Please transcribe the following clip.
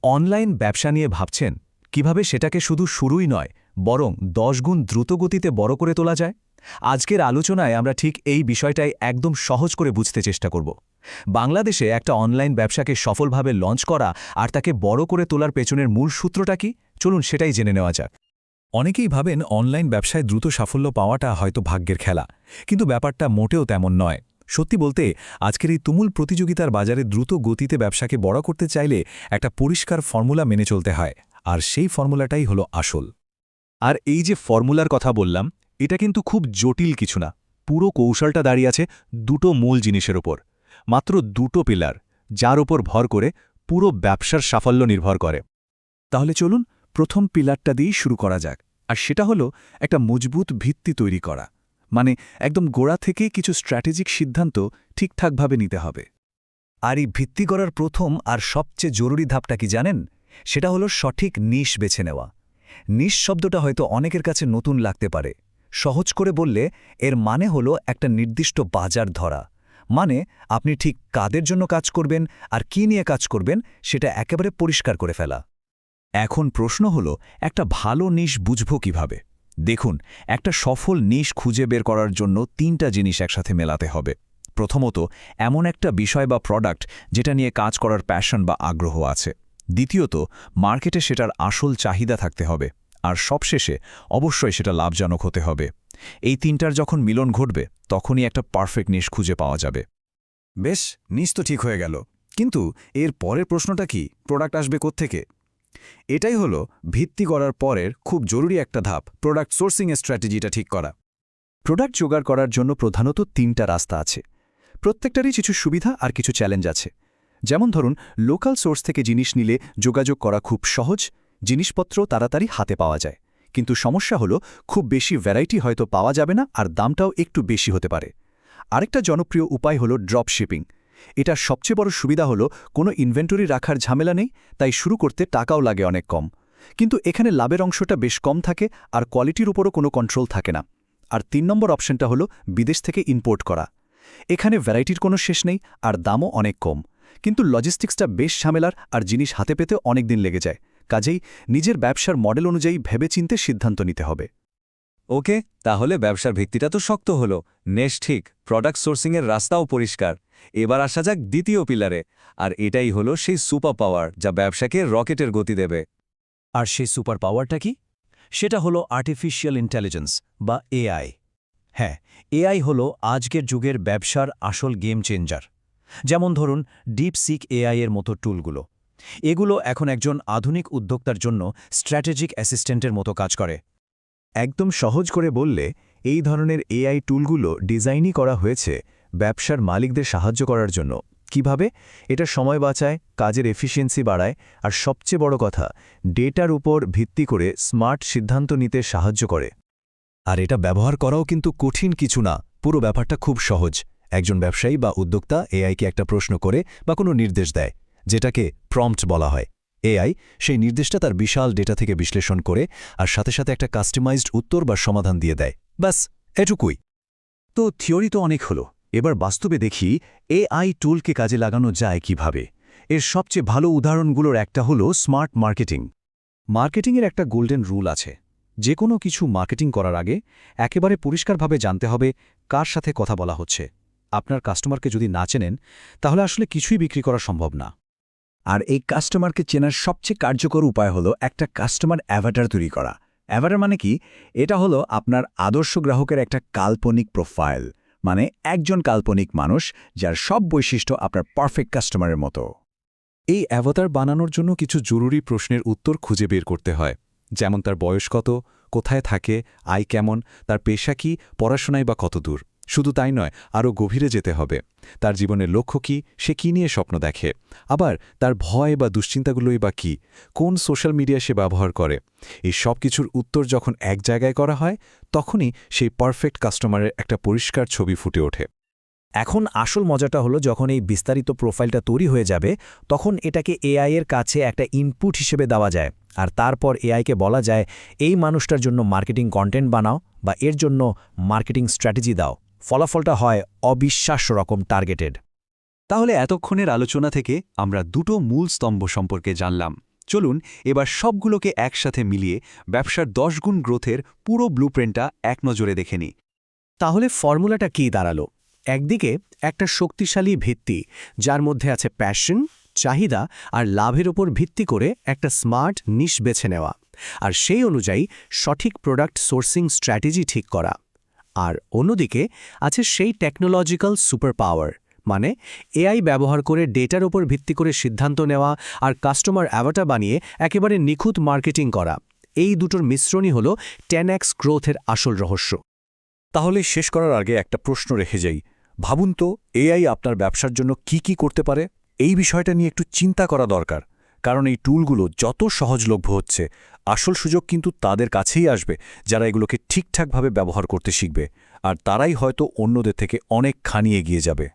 Online ব্যবসা নিয়ে ভাবছেন কিভাবে সেটাকে শুধু শুরুই নয় বরং 10 গুণ দ্রুতগতিতে বড় করে তোলা যায়? আজকের আলোচনায় আমরা ঠিক এই বিষয়টাই একদম সহজ করে বুঝতে চেষ্টা করব। বাংলাদেশে একটা অনলাইন ব্যবসাকে সফলভাবে লঞ্চ করা আর তাকে বড় করে তোলার পেছনের মূল সূত্রটা কি, চলুন সেটাই জেনে নেওয়া যাক। অনেকেই ভাবেন অনলাইন ব্যবসায় দ্রুত সাফল্য পাওয়াটা হয়তো ভাগ্যের খেলা, কিন্তু ব্যাপারটা মোটেও তেমন নয়। সত্যি বলতে আজকের এই তুমুল প্রতিযোগিতার বাজারে দ্রুত গতিতে ব্যবসাকে বড় করতে চাইলে একটা পরিষ্কার ফর্মুলা মেনে চলতে হয়, আর সেই ফর্মুলাটাই হলো আসল। আর এই যে ফর্মুলার কথা বললাম, এটা কিন্তু খুব জটিল কিছু না। পুরো কৌশলটা দাঁড়িয়ে আছে দুটো মূল জিনিসের ওপর, মাত্র দুটো পিলার, যার ওপর ভর করে পুরো ব্যবসার সাফল্য নির্ভর করে। তাহলে চলুন প্রথম পিলারটা দিয়েই শুরু করা যাক, আর সেটা হলো একটা মজবুত ভিত্তি তৈরি করা। মানে একদম গোড়া থেকেই কিছু স্ট্র্যাটেজিক সিদ্ধান্ত ঠিকঠাকভাবে নিতে হবে। আর এই ভিত্তি করার প্রথম আর সবচেয়ে জরুরি ধাপটা কি জানেন? সেটা হলো সঠিক নিশ বেছে নেওয়া। নিশ শব্দটা হয়তো অনেকের কাছে নতুন লাগতে পারে। সহজ করে বললে এর মানে হলো একটা নির্দিষ্ট বাজার ধরা। মানে আপনি ঠিক কাদের জন্য কাজ করবেন আর কি নিয়ে কাজ করবেন সেটা একেবারে পরিষ্কার করে ফেলা। এখন প্রশ্ন হলো, একটা ভালো নিশ বুঝব কিভাবে? দেখুন, একটা সফল নিশ খুঁজে বের করার জন্য 3টা জিনিস একসাথে মেলাতে হবে। প্রথমত, এমন একটা বিষয় বা প্রোডাক্ট যেটা নিয়ে কাজ করার প্যাশন বা আগ্রহ আছে। দ্বিতীয়ত, মার্কেটে সেটার আসল চাহিদা থাকতে হবে। আর সবশেষে অবশ্যই সেটা লাভজনক হতে হবে। এই 3টার যখন মিলন ঘটবে তখনই একটা পারফেক্ট নিশ খুঁজে পাওয়া যাবে। বেশ, নিশ তো ঠিক হয়ে গেল, কিন্তু এর পরের প্রশ্নটা কি? প্রোডাক্ট আসবে কোত্থেকে? এটাই হলো ভিত্তি করার পরের খুব জরুরি একটা ধাপ, প্রোডাক্ট সোর্সিংয়ের স্ট্র্যাটেজিটা ঠিক করা। প্রোডাক্ট জোগাড় করার জন্য প্রধানত 3টা রাস্তা আছে। প্রত্যেকটারই কিছু সুবিধা আর কিছু চ্যালেঞ্জ আছে। যেমন ধরুন, লোকাল সোর্স থেকে জিনিস নিলে যোগাযোগ করা খুব সহজ, জিনিসপত্র তাড়াতাড়ি হাতে পাওয়া যায়। কিন্তু সমস্যা হলো খুব বেশি ভ্যারাইটি হয়তো পাওয়া যাবে না, আর দামটাও একটু বেশি হতে পারে। আরেকটা জনপ্রিয় উপায় হলো ড্রপ শিপিং। এটার সবচেয়ে বড় সুবিধা হলো কোনো ইনভেন্টরি রাখার ঝামেলা নেই, তাই শুরু করতে টাকাও লাগে অনেক কম। কিন্তু এখানে লাভের অংশটা বেশ কম থাকে, আর কোয়ালিটির উপরও কোনো কন্ট্রোল থাকে না। আর 3 নম্বর অপশনটা হলো বিদেশ থেকে ইম্পোর্ট করা। এখানে ভ্যারাইটির কোনো শেষ নেই, আর দামও অনেক কম। কিন্তু লজিস্টিক্সটা বেশ ঝামেলার, আর জিনিস হাতে পেতে অনেক দিন লেগে যায়। কাজেই নিজের ব্যবসার মডেল অনুযায়ী ভেবেচিন্তে সিদ্ধান্ত নিতে হবে। ওকে, তাহলে ব্যবসার ভিত্তিটা তো শক্ত হলো, নেশ ঠিক, প্রোডাক্ট সোর্সিংয়ের রাস্তাও পরিষ্কার। এবার আসা যাক দ্বিতীয় পিলারে, আর এটাই হলো সেই সুপার পাওয়ার যা ব্যবসাকে রকেটের গতি দেবে। আর সেই সুপার পাওয়ারটা কি? সেটা হলো আর্টিফিশিয়াল ইন্টেলিজেন্স বা এআই। হ্যাঁ, এআই হলো আজকের যুগের ব্যবসার আসল গেম চেঞ্জার। যেমন ধরুন ডিপসিক এআই এর মতো টুলগুলো। এগুলো এখন একজন আধুনিক উদ্যোক্তার জন্য স্ট্র্যাটেজিক অ্যাসিস্ট্যান্টের মতো কাজ করে। একদম সহজ করে বললে, এই ধরনের এআই টুলগুলো ডিজাইনই করা হয়েছে ব্যবসার মালিকদের সাহায্য করার জন্য। কিভাবে? এটা সময় বাঁচায়, কাজের এফিসিয়েন্সি বাড়ায়, আর সবচেয়ে বড় কথা, ডেটার উপর ভিত্তি করে স্মার্ট সিদ্ধান্ত নিতে সাহায্য করে। আর এটা ব্যবহার করাও কিন্তু কঠিন কিছু না, পুরো ব্যাপারটা খুব সহজ। একজন ব্যবসায়ী বা উদ্যোক্তা এআইকে একটা প্রশ্ন করে বা কোনো নির্দেশ দেয়, যেটাকে প্রম্পট বলা হয়। এআই সেই নির্দেশটা তার বিশাল ডেটা থেকে বিশ্লেষণ করে আর সাথে সাথে একটা কাস্টমাইজড উত্তর বা সমাধান দিয়ে দেয়। ব্যাস, এটুকুই। তো থিওরি তো অনেক হলো, এবার বাস্তবে দেখি এআই টুলকে কাজে লাগানো যায় কিভাবে। এর সবচেয়ে ভালো উদাহরণগুলোর একটা হলো স্মার্ট মার্কেটিং। মার্কেটিংয়ের একটা গোল্ডেন রুল আছে। যে কোনো কিছু মার্কেটিং করার আগে একেবারে পরিষ্কারভাবে জানতে হবে কার সাথে কথা বলা হচ্ছে। আপনার কাস্টমারকে যদি না চেনেন, তাহলে আসলে কিছুই বিক্রি করা সম্ভব না। আর এই কাস্টমারকে চেনার সবচেয়ে কার্যকর উপায় হলো একটা কাস্টমার অ্যাভাটার তৈরি করা। অ্যাভাটার মানে কি? এটা হলো আপনার আদর্শ গ্রাহকের একটা কাল্পনিক প্রোফাইল, মানে একজন কাল্পনিক মানুষ যার সব বৈশিষ্ট্য আপনার পারফেক্ট কাস্টমারের মতো। এই অ্যাভাটার বানানোর জন্য কিছু জরুরি প্রশ্নের উত্তর খুঁজে বের করতে হয়। যেমন তার বয়স কত, কোথায় থাকে, আয় কেমন, তার পেশা কি, পড়াশোনায় বা কতদূর। শুধু তাই নয়, আরও গভীরে যেতে হবে। তার জীবনের লক্ষ্য কি, সে কী নিয়ে স্বপ্ন দেখে, আবার তার ভয় বা দুশ্চিন্তাগুলোই বা কী, কোন সোশ্যাল মিডিয়া সে ব্যবহার করে। এই সব কিছুর উত্তর যখন এক জায়গায় করা হয়, তখনই সেই পারফেক্ট কাস্টমারের একটা পরিষ্কার ছবি ফুটে ওঠে। এখন আসল মজাটা হলো, যখন এই বিস্তারিত প্রোফাইলটা তৈরি হয়ে যাবে, তখন এটাকে এআই এর কাছে একটা ইনপুট হিসেবে দেওয়া যায়। আর তারপর এআইকে বলা যায়, এই মানুষটার জন্য মার্কেটিং কন্টেন্ট বানাও বা এর জন্য মার্কেটিং স্ট্র্যাটেজি দাও। ফলাফলটা হয় অবিশ্বাস্য রকম টার্গেটেড। তাহলে এতক্ষণের আলোচনা থেকে আমরা দুটো মূল স্তম্ভ সম্পর্কে জানলাম। চলুন এবার সবগুলোকে একসাথে মিলিয়ে ব্যবসার 10 গুণ গ্রোথের পুরো ব্লুপ্রিন্টটা এক নজরে দেখে নিই। তাহলে ফর্মুলাটা কী দাঁড়ালো? একদিকে একটা শক্তিশালী ভিত্তি, যার মধ্যে আছে প্যাশন, চাহিদা আর লাভের ওপর ভিত্তি করে একটা স্মার্ট নিশ বেছে নেওয়া, আর সেই অনুযায়ী সঠিক প্রোডাক্ট সোর্সিং স্ট্র্যাটেজি ঠিক করা। আর অন্যদিকে আছে সেই টেকনোলজিক্যাল সুপার পাওয়ার, মানে এআই ব্যবহার করে ডেটার ওপর ভিত্তি করে সিদ্ধান্ত নেওয়া আর কাস্টমার অ্যাভাটার বানিয়ে একেবারে নিখুঁত মার্কেটিং করা। এই দুটোর মিশ্রণই হল 10x গ্রোথের আসল রহস্য। তাহলে শেষ করার আগে একটা প্রশ্ন রেখে যাই। ভাবুন তো, এআই আপনার ব্যবসার জন্য কি করতে পারে? এই বিষয়টা নিয়ে একটু চিন্তা করা দরকার, কারণ এই টুলগুলো যত সহজলভ্য হচ্ছে, আসল সুযোগ কিন্তু তাদের কাছেই আসবে যারা এগুলোকে ঠিকঠাকভাবে ব্যবহার করতে শিখবে, আর তারাই হয়তো অন্যদের থেকে অনেকখানি এগিয়ে যাবে।